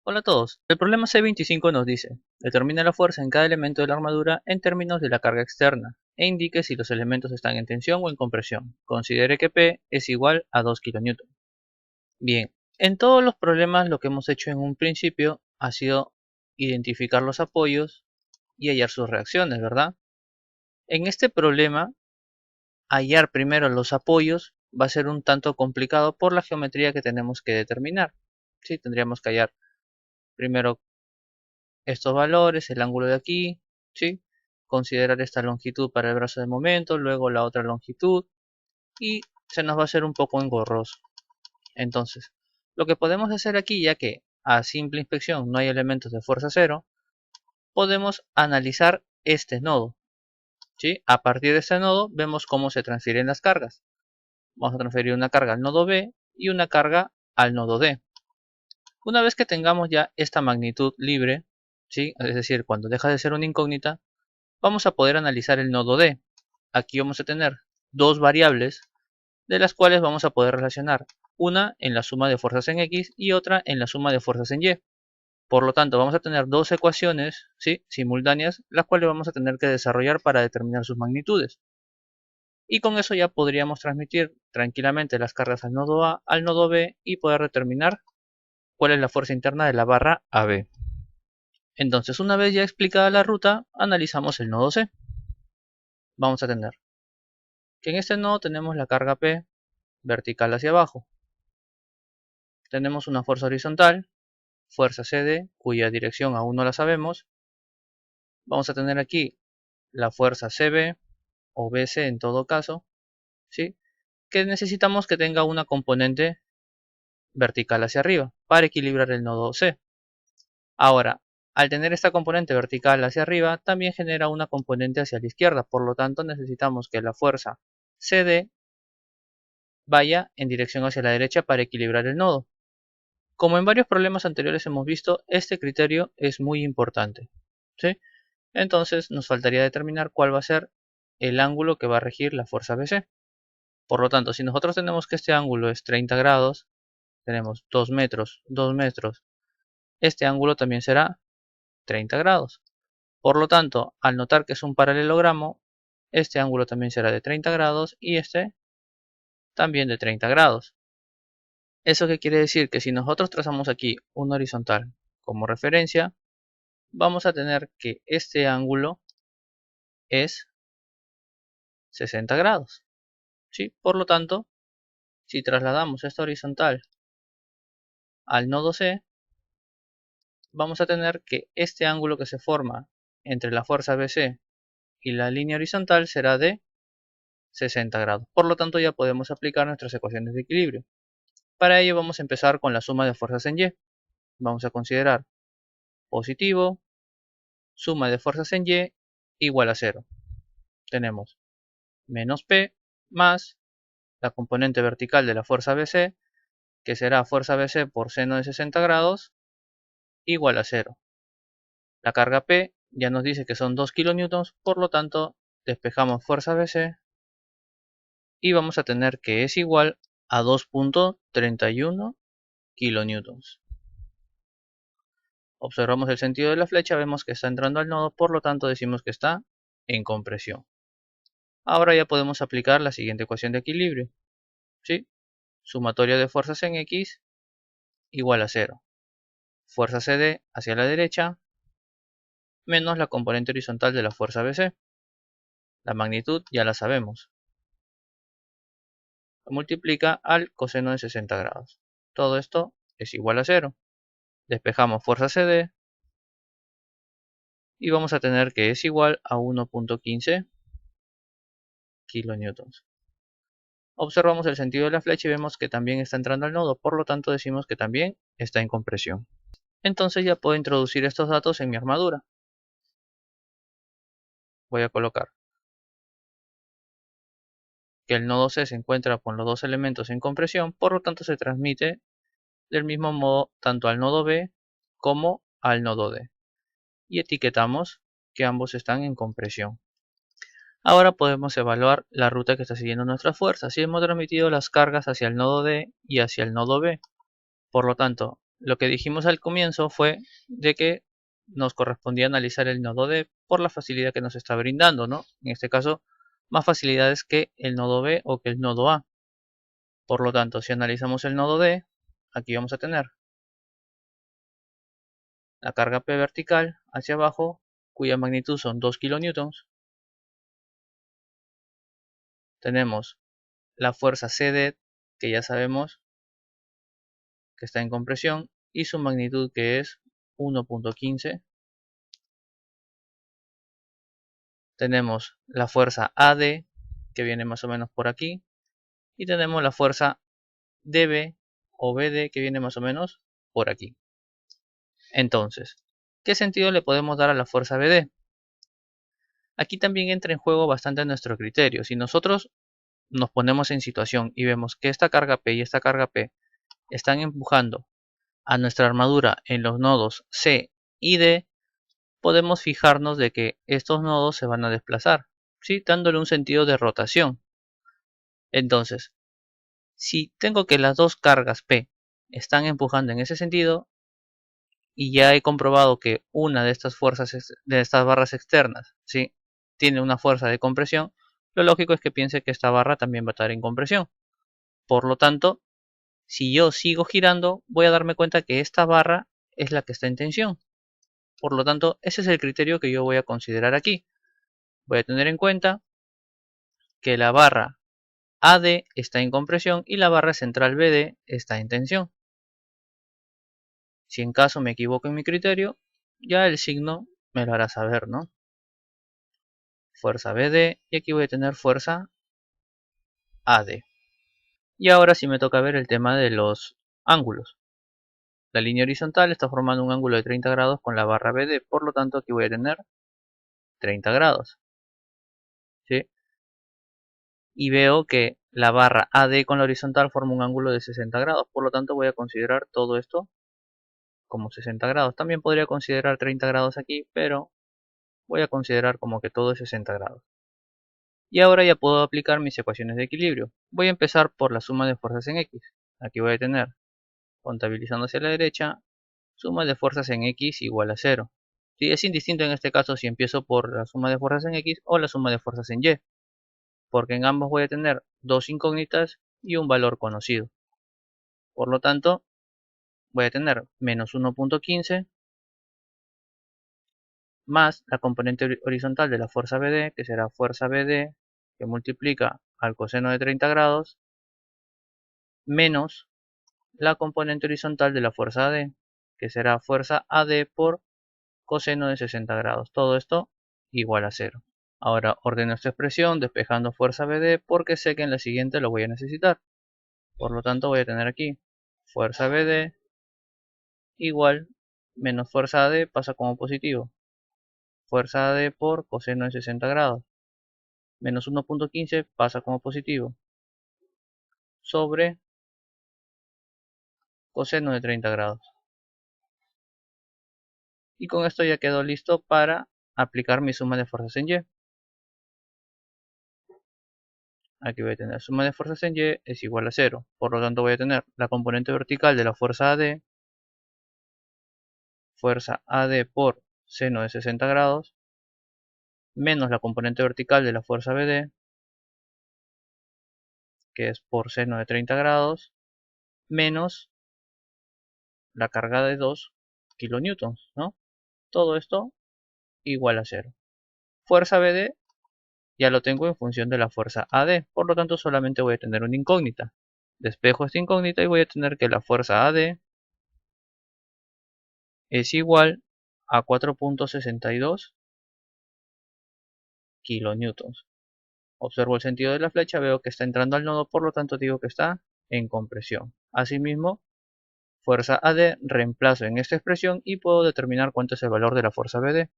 Hola a todos. El problema C25 nos dice: determine la fuerza en cada elemento de la armadura en términos de la carga externa e indique si los elementos están en tensión o en compresión. Considere que P es igual a 2 kN. Bien, en todos los problemas lo que hemos hecho en un principio ha sido identificar los apoyos y hallar sus reacciones, ¿verdad? En este problema, hallar primero los apoyos va a ser un tanto complicado por la geometría que tenemos que determinar. ¿Sí? Tendríamos que hallar primero estos valores, el ángulo de aquí, ¿sí? Considerar esta longitud para el brazo de momento, luego la otra longitud y se nos va a hacer un poco engorroso. Entonces, lo que podemos hacer aquí, ya que a simple inspección no hay elementos de fuerza cero, podemos analizar este nodo, ¿sí? A partir de este nodo vemos cómo se transfieren las cargas. Vamos a transferir una carga al nodo B y una carga al nodo D. Una vez que tengamos ya esta magnitud libre, ¿sí? Es decir, cuando deja de ser una incógnita, vamos a poder analizar el nodo D. Aquí vamos a tener dos variables de las cuales vamos a poder relacionar una en la suma de fuerzas en X y otra en la suma de fuerzas en Y. Por lo tanto, vamos a tener dos ecuaciones, ¿sí?, simultáneas, las cuales vamos a tener que desarrollar para determinar sus magnitudes. Y con eso ya podríamos transmitir tranquilamente las cargas al nodo A, al nodo B y poder determinar cuál es la fuerza interna de la barra AB. Entonces, una vez ya explicada la ruta, analizamos el nodo C. Vamos a tener que en este nodo tenemos la carga P vertical hacia abajo. Tenemos una fuerza horizontal, fuerza CD, cuya dirección aún no la sabemos. Vamos a tener aquí la fuerza CB o BC en todo caso, ¿sí?, que necesitamos que tenga una componente vertical hacia arriba para equilibrar el nodo C. Ahora, al tener esta componente vertical hacia arriba, también genera una componente hacia la izquierda. Por lo tanto, necesitamos que la fuerza CD vaya en dirección hacia la derecha para equilibrar el nodo. Como en varios problemas anteriores hemos visto, este criterio es muy importante, ¿sí? Entonces nos faltaría determinar cuál va a ser el ángulo que va a regir la fuerza BC. Por lo tanto, si nosotros tenemos que este ángulo es 30 grados, tenemos 2 metros, 2 metros, este ángulo también será 30 grados. Por lo tanto, al notar que es un paralelogramo, este ángulo también será de 30 grados y este también de 30 grados. ¿Eso qué quiere decir? Que si nosotros trazamos aquí una horizontal como referencia, vamos a tener que este ángulo es 60 grados, ¿sí? Por lo tanto, si trasladamos esta horizontal al nodo C, vamos a tener que este ángulo que se forma entre la fuerza BC y la línea horizontal será de 60 grados. Por lo tanto, ya podemos aplicar nuestras ecuaciones de equilibrio. Para ello vamos a empezar con la suma de fuerzas en Y. Vamos a considerar positivo, suma de fuerzas en Y igual a 0. Tenemos menos P más la componente vertical de la fuerza BC, que será fuerza BC por seno de 60 grados, igual a 0. La carga P ya nos dice que son 2 kN, por lo tanto despejamos fuerza BC y vamos a tener que es igual a 2.31 kN. Observamos el sentido de la flecha, vemos que está entrando al nodo, por lo tanto decimos que está en compresión. Ahora ya podemos aplicar la siguiente ecuación de equilibrio, ¿sí? Sumatoria de fuerzas en X igual a 0. Fuerza CD hacia la derecha menos la componente horizontal de la fuerza BC. La magnitud ya la sabemos. Multiplica al coseno de 60 grados. Todo esto es igual a 0. Despejamos fuerza CD y vamos a tener que es igual a 1.15 kN. Observamos el sentido de la flecha y vemos que también está entrando al nodo, por lo tanto decimos que también está en compresión. Entonces ya puedo introducir estos datos en mi armadura. Voy a colocar que el nodo C se encuentra con los dos elementos en compresión, por lo tanto se transmite del mismo modo tanto al nodo B como al nodo D. Y etiquetamos que ambos están en compresión. Ahora podemos evaluar la ruta que está siguiendo nuestra fuerza. Si hemos transmitido las cargas hacia el nodo D y hacia el nodo B, por lo tanto, Lo que dijimos al comienzo fue de que nos correspondía analizar el nodo D por la facilidad que nos está brindando, ¿no? En este caso, más facilidades que el nodo B o que el nodo A. Por lo tanto, si analizamos el nodo D, aquí vamos a tener la carga P vertical hacia abajo, cuya magnitud son 2 kN. Tenemos la fuerza CD, que ya sabemos que está en compresión, y su magnitud, que es 1.15. Tenemos la fuerza AD, que viene más o menos por aquí, y tenemos la fuerza DB o BD, que viene más o menos por aquí. Entonces, ¿qué sentido le podemos dar a la fuerza BD? Aquí también entra en juego bastante nuestro criterio. Si nosotros nos ponemos en situación y vemos que esta carga P y esta carga P están empujando a nuestra armadura en los nodos C y D, podemos fijarnos de que estos nodos se van a desplazar, ¿sí? Dándole un sentido de rotación. Entonces, si tengo que las dos cargas P están empujando en ese sentido, y ya he comprobado que una de estas fuerzas, de estas barras externas, ¿sí?, tiene una fuerza de compresión, lo lógico es que piense que esta barra también va a estar en compresión. Por lo tanto, si yo sigo girando, voy a darme cuenta que esta barra es la que está en tensión. Por lo tanto, ese es el criterio que yo voy a considerar aquí. Voy a tener en cuenta que la barra AD está en compresión y la barra central BD está en tensión. Si en caso me equivoco en mi criterio, ya el signo me lo hará saber, ¿no? Fuerza BD y aquí voy a tener fuerza AD. Y ahora sí me toca ver el tema de los ángulos. La línea horizontal está formando un ángulo de 30 grados con la barra BD, por lo tanto aquí voy a tener 30 grados. ¿Sí? Y veo que la barra AD con la horizontal forma un ángulo de 60 grados, por lo tanto voy a considerar todo esto como 60 grados. También podría considerar 30 grados aquí, pero voy a considerar como que todo es 60 grados. Y ahora ya puedo aplicar mis ecuaciones de equilibrio. Voy a empezar por la suma de fuerzas en X. Aquí voy a tener, contabilizando hacia la derecha, suma de fuerzas en X igual a 0. Sí, es indistinto en este caso si empiezo por la suma de fuerzas en X o la suma de fuerzas en Y, porque en ambos voy a tener dos incógnitas y un valor conocido. Por lo tanto, voy a tener menos 1.15 más la componente horizontal de la fuerza BD, que será fuerza BD que multiplica al coseno de 30 grados, menos la componente horizontal de la fuerza AD, que será fuerza AD por coseno de 60 grados. Todo esto igual a 0. Ahora ordeno esta expresión despejando fuerza BD porque sé que en la siguiente lo voy a necesitar. Por lo tanto voy a tener aquí fuerza BD igual menos fuerza AD pasa como positivo. Fuerza AD por coseno de 60 grados. Menos 1.15 pasa como positivo. Sobre coseno de 30 grados. Y con esto ya quedo listo para aplicar mi suma de fuerzas en Y. Aquí voy a tener suma de fuerzas en Y es igual a 0. Por lo tanto voy a tener la componente vertical de la fuerza AD, fuerza AD por seno de 60 grados, menos la componente vertical de la fuerza BD, que es por seno de 30 grados, menos la carga de 2 kilonewtons, ¿no? Todo esto igual a 0. Fuerza BD ya lo tengo en función de la fuerza AD, por lo tanto solamente voy a tener una incógnita. Despejo esta incógnita y voy a tener que la fuerza AD es igual a 4.62 kilonewtons. Observo el sentido de la flecha, veo que está entrando al nodo, por lo tanto digo que está en compresión. Asimismo, fuerza AD reemplazo en esta expresión y puedo determinar cuánto es el valor de la fuerza BD.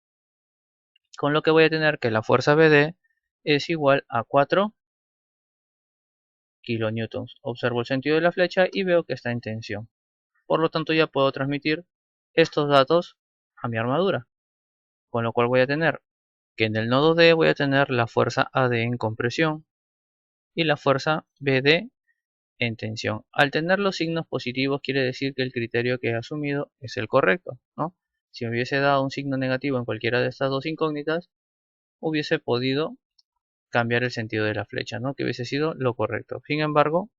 Con lo que voy a tener que la fuerza BD es igual a 4 kilonewtons. Observo el sentido de la flecha y veo que está en tensión. Por lo tanto ya puedo transmitir estos datos a mi armadura. Con lo cual voy a tener que en el nodo D voy a tener la fuerza AD en compresión y la fuerza BD en tensión. Al tener los signos positivos quiere decir que el criterio que he asumido es el correcto, ¿no? Si me hubiese dado un signo negativo en cualquiera de estas dos incógnitas, hubiese podido cambiar el sentido de la flecha, ¿no? Que hubiese sido lo correcto. Sin embargo,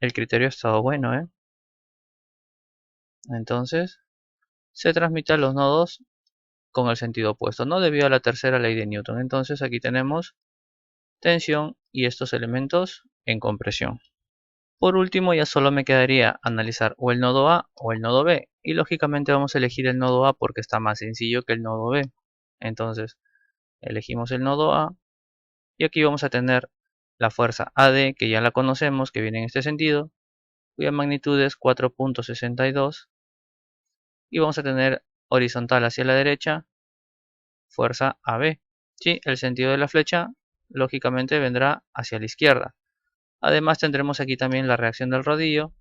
el criterio ha estado bueno, ¿eh? Entonces, se transmiten los nodos con el sentido opuesto, ¿no? Debido a la tercera ley de Newton. Entonces, aquí tenemos tensión y estos elementos en compresión. Por último, ya solo me quedaría analizar o el nodo A o el nodo B. Y lógicamente vamos a elegir el nodo A porque está más sencillo que el nodo B. Entonces, elegimos el nodo A. Y aquí vamos a tener la fuerza AD, que ya la conocemos, que viene en este sentido, cuya magnitud es 4.62. Y vamos a tener horizontal hacia la derecha, fuerza AB. Sí, el sentido de la flecha, lógicamente, vendrá hacia la izquierda. Además tendremos aquí también la reacción del rodillo,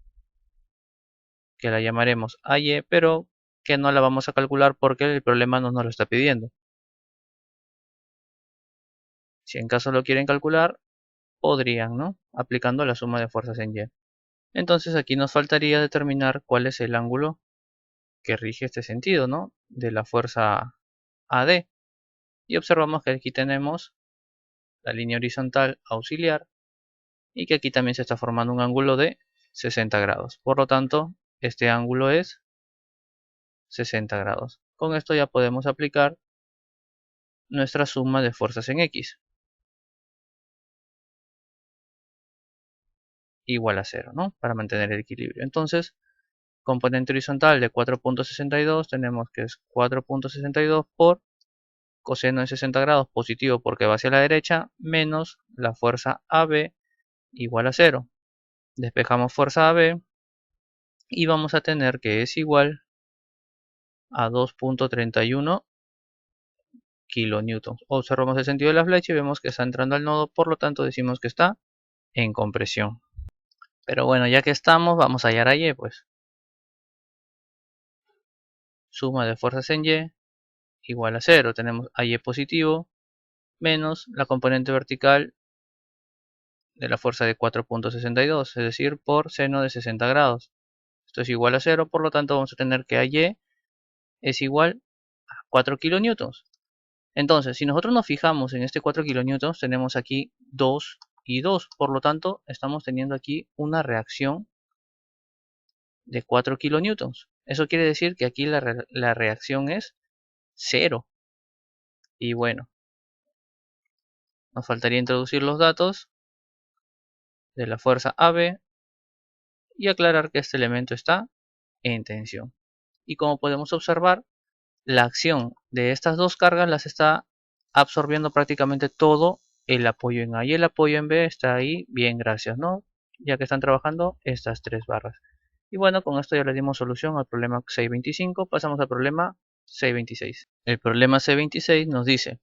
que la llamaremos AY, pero que no la vamos a calcular porque el problema no nos lo está pidiendo. Si en caso lo quieren calcular, podrían, ¿no? Aplicando la suma de fuerzas en Y. Entonces aquí nos faltaría determinar cuál es el ángulo que rige este sentido, ¿no? De la fuerza AD. Y observamos que aquí tenemos la línea horizontal auxiliar y que aquí también se está formando un ángulo de 60 grados. Por lo tanto, este ángulo es 60 grados. Con esto ya podemos aplicar nuestra suma de fuerzas en X. Igual a 0, ¿no? Para mantener el equilibrio. Entonces, componente horizontal de 4.62 tenemos que es 4.62 por coseno de 60 grados positivo porque va hacia la derecha menos la fuerza AB igual a 0. Despejamos fuerza AB y vamos a tener que es igual a 2.31 kilonewtons. Observamos el sentido de la flecha y vemos que está entrando al nodo, por lo tanto decimos que está en compresión. Pero bueno, ya que estamos, vamos a hallar a Y, pues. Suma de fuerzas en Y igual a 0. Tenemos a Y positivo menos la componente vertical de la fuerza de 4.62, es decir, por seno de 60 grados. Esto es igual a 0, por lo tanto vamos a tener que AY es igual a 4 kilonewtons. Entonces, si nosotros nos fijamos en este 4 kilonewtons, tenemos aquí 2 y 2. Por lo tanto, estamos teniendo aquí una reacción de 4 kilonewtons. Eso quiere decir que aquí la reacción es 0. Y bueno, nos faltaría introducir los datos de la fuerza AB y aclarar que este elemento está en tensión. Y como podemos observar, la acción de estas dos cargas las está absorbiendo prácticamente todo el apoyo en A y el apoyo en B está ahí, bien, gracias, ¿no? Ya que están trabajando estas tres barras. Y bueno, con esto ya le dimos solución al problema 625, pasamos al problema 626. El problema 626 nos dice,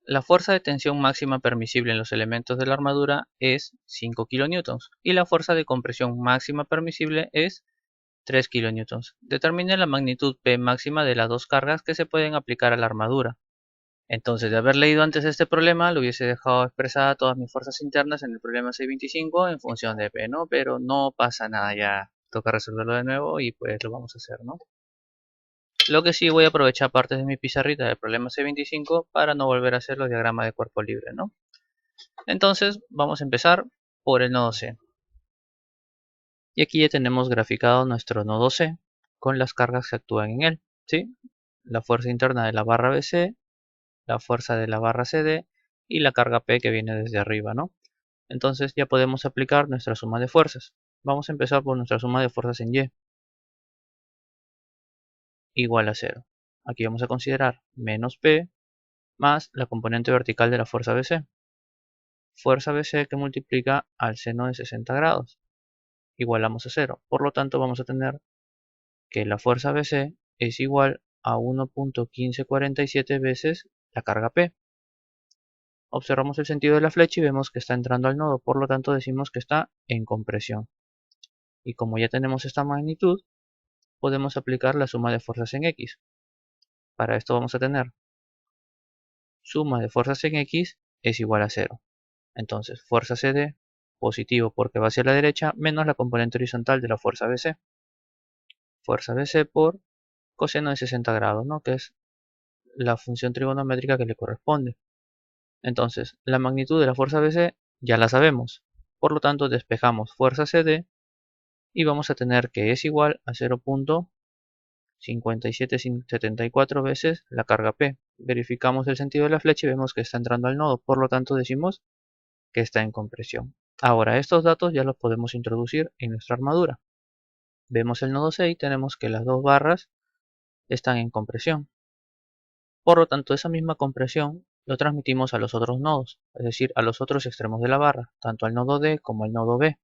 la fuerza de tensión máxima permisible en los elementos de la armadura es 5 kN y la fuerza de compresión máxima permisible es 3 kN. Determine la magnitud P máxima de las dos cargas que se pueden aplicar a la armadura. Entonces, de haber leído antes este problema, lo hubiese dejado expresada todas mis fuerzas internas en el problema 625 en función de P, ¿no? Pero no pasa nada, ya toca resolverlo de nuevo y pues lo vamos a hacer, ¿no? Lo que sí voy a aprovechar partes de mi pizarrita del problema 625 para no volver a hacer los diagramas de cuerpo libre, ¿no? Entonces, vamos a empezar por el nodo C. Y aquí ya tenemos graficado nuestro nodo C con las cargas que actúan en él, ¿sí? La fuerza interna de la barra BC, la fuerza de la barra CD y la carga P que viene desde arriba, ¿no? Entonces ya podemos aplicar nuestra suma de fuerzas. Vamos a empezar por nuestra suma de fuerzas en Y. Igual a 0. Aquí vamos a considerar menos P más la componente vertical de la fuerza BC. Fuerza BC que multiplica al seno de 60 grados. Igualamos a 0. Por lo tanto vamos a tener que la fuerza BC es igual a 1.1547 veces la carga P. Observamos el sentido de la flecha y vemos que está entrando al nodo, por lo tanto decimos que está en compresión. Y como ya tenemos esta magnitud, podemos aplicar la suma de fuerzas en X. Para esto vamos a tener suma de fuerzas en X es igual a 0. Entonces fuerza CD positivo porque va hacia la derecha, menos la componente horizontal de la fuerza BC. Fuerza BC por coseno de 60 grados, ¿no? Que es la función trigonométrica que le corresponde. Entonces, la magnitud de la fuerza BC ya la sabemos. Por lo tanto, despejamos fuerza CD y vamos a tener que es igual a 0.5774 veces la carga P. Verificamos el sentido de la flecha y vemos que está entrando al nodo. Por lo tanto, decimos que está en compresión. Ahora, estos datos ya los podemos introducir en nuestra armadura. Vemos el nodo C y tenemos que las dos barras están en compresión. Por lo tanto, esa misma compresión lo transmitimos a los otros nodos, es decir, a los otros extremos de la barra, tanto al nodo D como al nodo B.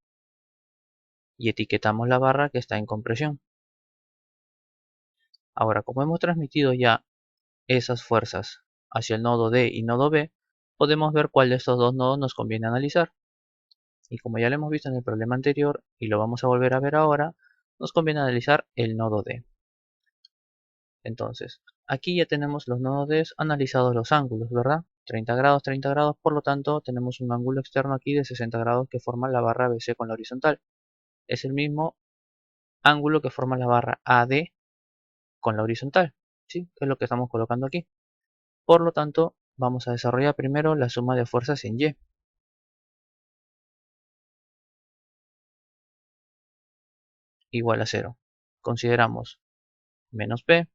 Y etiquetamos la barra que está en compresión. Ahora, como hemos transmitido ya esas fuerzas hacia el nodo D y nodo B, podemos ver cuál de estos dos nodos nos conviene analizar. Y como ya lo hemos visto en el problema anterior y lo vamos a volver a ver ahora, nos conviene analizar el nodo D. Entonces, aquí ya tenemos los nodos D analizados los ángulos, ¿verdad? 30 grados, por lo tanto tenemos un ángulo externo aquí de 60 grados que forma la barra BC con la horizontal. Es el mismo ángulo que forma la barra AD con la horizontal, ¿sí? Que es lo que estamos colocando aquí. Por lo tanto, vamos a desarrollar primero la suma de fuerzas en Y. Igual a 0. Consideramos menos P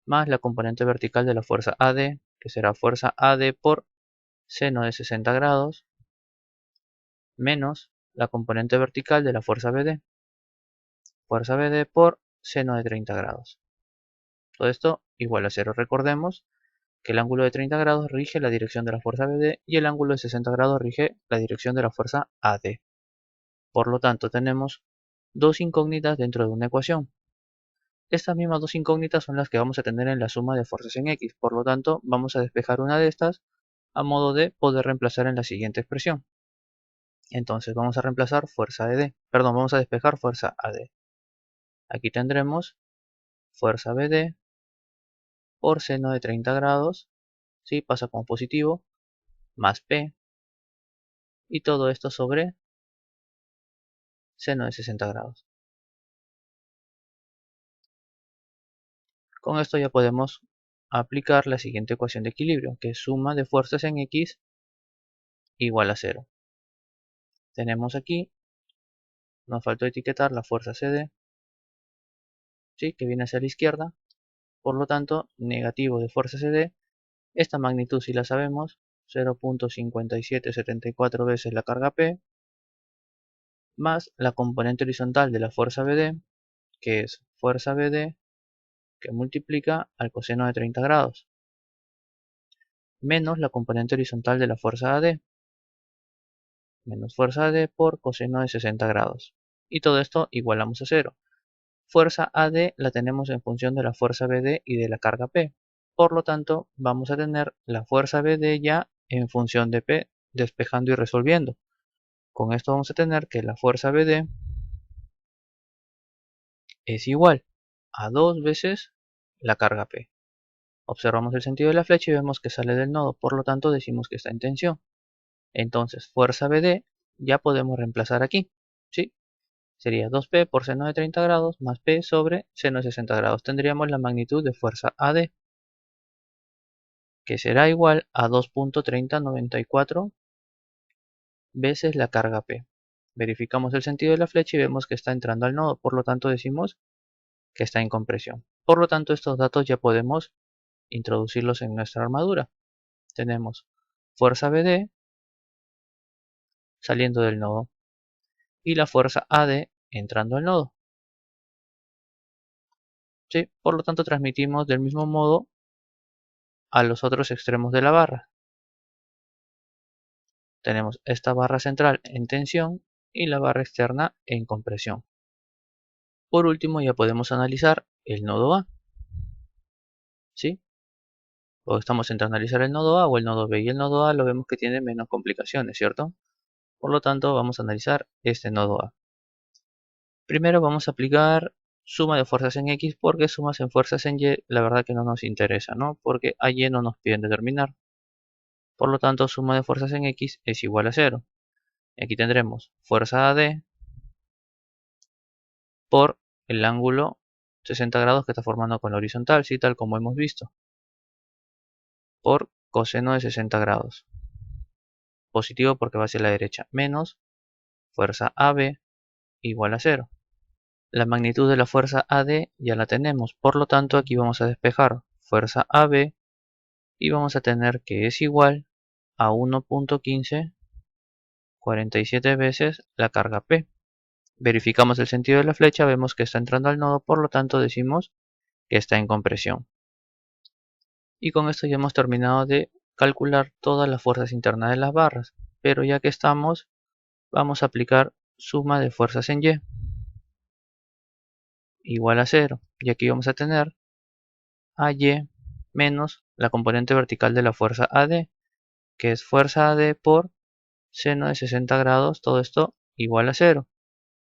más la componente vertical de la fuerza AD, que será fuerza AD por seno de 60 grados, menos la componente vertical de la fuerza BD por seno de 30 grados. Todo esto igual a 0. Recordemos que el ángulo de 30 grados rige la dirección de la fuerza BD y el ángulo de 60 grados rige la dirección de la fuerza AD. Por lo tanto, tenemos dos incógnitas dentro de una ecuación. Estas mismas dos incógnitas son las que vamos a tener en la suma de fuerzas en X. Por lo tanto, vamos a despejar una de estas a modo de poder reemplazar en la siguiente expresión. Entonces vamos a reemplazar fuerza de perdón, vamos a despejar fuerza AD. Aquí tendremos fuerza BD por seno de 30 grados, ¿sí? Pasa como positivo, más P, y todo esto sobre seno de 60 grados. Con esto ya podemos aplicar la siguiente ecuación de equilibrio, que es suma de fuerzas en X igual a 0. Tenemos aquí, nos faltó etiquetar la fuerza CD, ¿sí? Que viene hacia la izquierda. Por lo tanto, negativo de fuerza CD, esta magnitud si la sabemos, 0.5774 veces la carga P, más la componente horizontal de la fuerza BD, que es fuerza BD, que multiplica al coseno de 30 grados, menos la componente horizontal de la fuerza AD, menos fuerza AD por coseno de 60 grados. Y todo esto igualamos a 0. Fuerza AD la tenemos en función de la fuerza BD y de la carga P. Por lo tanto, vamos a tener la fuerza BD ya en función de P, despejando y resolviendo. Con esto vamos a tener que la fuerza BD es igual a 2 veces la carga P. Observamos el sentido de la flecha y vemos que sale del nodo, por lo tanto decimos que está en tensión. Entonces, fuerza BD ya podemos reemplazar aquí, ¿sí? Sería 2P por seno de 30 grados más P sobre seno de 60 grados. Tendríamos la magnitud de fuerza AD, que será igual a 2.3094 veces la carga P. Verificamos el sentido de la flecha y vemos que está entrando al nodo, por lo tanto decimos que está en compresión. Por lo tanto, estos datos ya podemos introducirlos en nuestra armadura. Tenemos fuerza BD saliendo del nodo y la fuerza AD entrando al nodo. ¿Sí? Por lo tanto, transmitimos del mismo modo a los otros extremos de la barra. Tenemos esta barra central en tensión y la barra externa en compresión. Por último, ya podemos analizar el nodo A. ¿Sí? O estamos entre analizar el nodo A o el nodo B. Y el nodo A lo vemos que tiene menos complicaciones, ¿cierto? Por lo tanto, vamos a analizar este nodo A. Primero vamos a aplicar suma de fuerzas en X porque sumas en fuerzas en Y la verdad que no nos interesa, ¿no? Porque a Y no nos piden determinar. Por lo tanto, suma de fuerzas en X es igual a 0. Aquí tendremos fuerza AD por el ángulo 60 grados que está formando con la horizontal, ¿sí? Tal como hemos visto, por coseno de 60 grados. Positivo porque va hacia la derecha, menos fuerza AB igual a 0. La magnitud de la fuerza AD ya la tenemos, por lo tanto aquí vamos a despejar fuerza AB y vamos a tener que es igual a 1.15 47 veces la carga P. Verificamos el sentido de la flecha, vemos que está entrando al nodo, por lo tanto decimos que está en compresión. Y con esto ya hemos terminado de calcular todas las fuerzas internas de las barras, pero ya que estamos, vamos a aplicar suma de fuerzas en Y igual a 0, y aquí vamos a tener AY menos la componente vertical de la fuerza AD, que es fuerza AD por seno de 60 grados, todo esto igual a 0.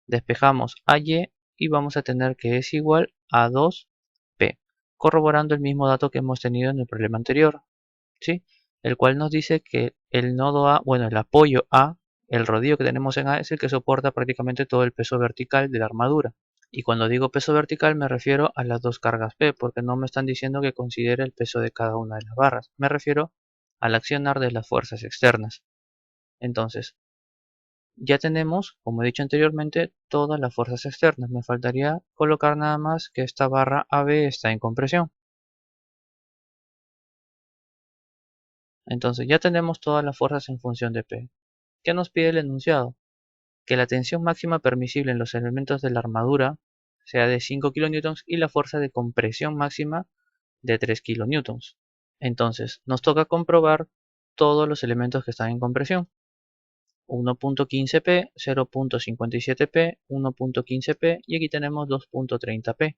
Despejamos AY y vamos a tener que es igual a 2P, corroborando el mismo dato que hemos tenido en el problema anterior, ¿sí? El cual nos dice que el nodo A, bueno, el apoyo A, el rodillo que tenemos en A es el que soporta prácticamente todo el peso vertical de la armadura. Y cuando digo peso vertical me refiero a las dos cargas P, porque no me están diciendo que considere el peso de cada una de las barras. Me refiero al accionar de las fuerzas externas. Entonces, ya tenemos, como he dicho anteriormente, todas las fuerzas externas. Me faltaría colocar nada más que esta barra AB está en compresión. Entonces ya tenemos todas las fuerzas en función de P. ¿Qué nos pide el enunciado? Que la tensión máxima permisible en los elementos de la armadura sea de 5 kN y la fuerza de compresión máxima de 3 kN. Entonces nos toca comprobar todos los elementos que están en compresión. 1.15p, 0.57p, 1.15p y aquí tenemos 2.30p.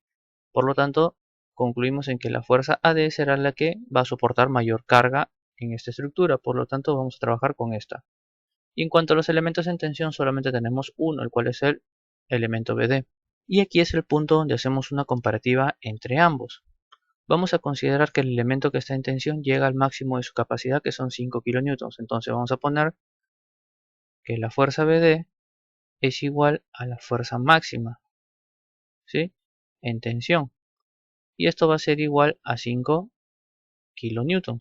Por lo tanto, concluimos en que la fuerza AD será la que va a soportar mayor carga en esta estructura. Por lo tanto, vamos a trabajar con esta. Y en cuanto a los elementos en tensión, solamente tenemos uno, el cual es el elemento BD. Y aquí es el punto donde hacemos una comparativa entre ambos. Vamos a considerar que el elemento que está en tensión llega al máximo de su capacidad, que son 5 kN. Entonces vamos a poner que la fuerza BD es igual a la fuerza máxima, ¿sí?, en tensión. Y esto va a ser igual a 5 kN.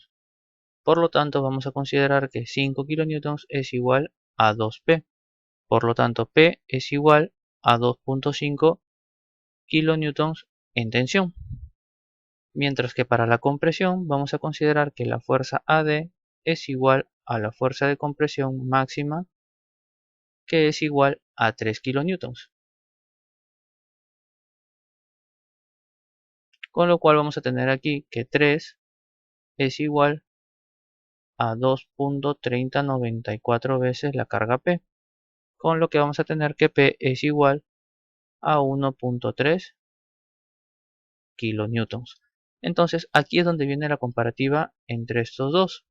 Por lo tanto, vamos a considerar que 5 kN es igual a 2P. Por lo tanto, P es igual a 2.5 kN en tensión. Mientras que para la compresión vamos a considerar que la fuerza AD es igual a la fuerza de compresión máxima, que es igual a 3 kN. Con lo cual vamos a tener aquí que 3 es igual a 2.3094 veces la carga P. Con lo que vamos a tener que P es igual a 1.3 kN. Entonces aquí es donde viene la comparativa entre estos dos.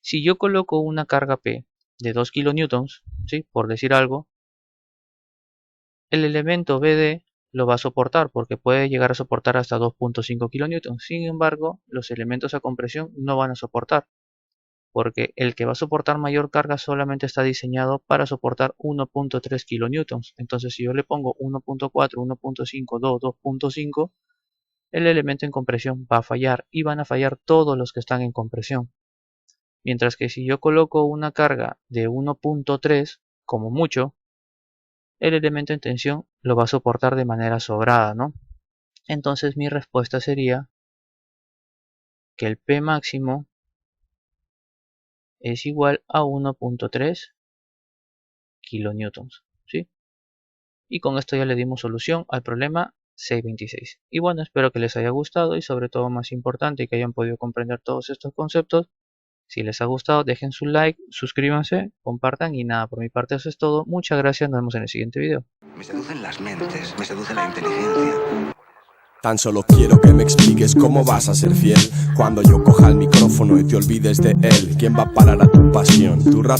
Si yo coloco una carga P de 2 kN, ¿sí?, por decir algo, el elemento BD lo va a soportar porque puede llegar a soportar hasta 2.5 kN. Sin embargo, los elementos a compresión no van a soportar, porque el que va a soportar mayor carga solamente está diseñado para soportar 1.3 kN. Entonces si yo le pongo 1.4, 1.5, 2, 2.5, el elemento en compresión va a fallar y van a fallar todos los que están en compresión. Mientras que si yo coloco una carga de 1.3, como mucho, el elemento en tensión lo va a soportar de manera sobrada, ¿no? Entonces mi respuesta sería que el P máximo es igual a 1.3 kN, ¿sí? Y con esto ya le dimos solución al problema 626. Y bueno, espero que les haya gustado y sobre todo, más importante, que hayan podido comprender todos estos conceptos. Si les ha gustado, dejen su like, suscríbanse, compartan y nada, por mi parte eso es todo. Muchas gracias, nos vemos en el siguiente video. Me seducen las mentes, me seduce la inteligencia. Tan solo quiero que me expliques cómo vas a ser fiel cuando yo coja el micrófono y te olvides de él. ¿Quién va a parar a tu pasión? Tu rap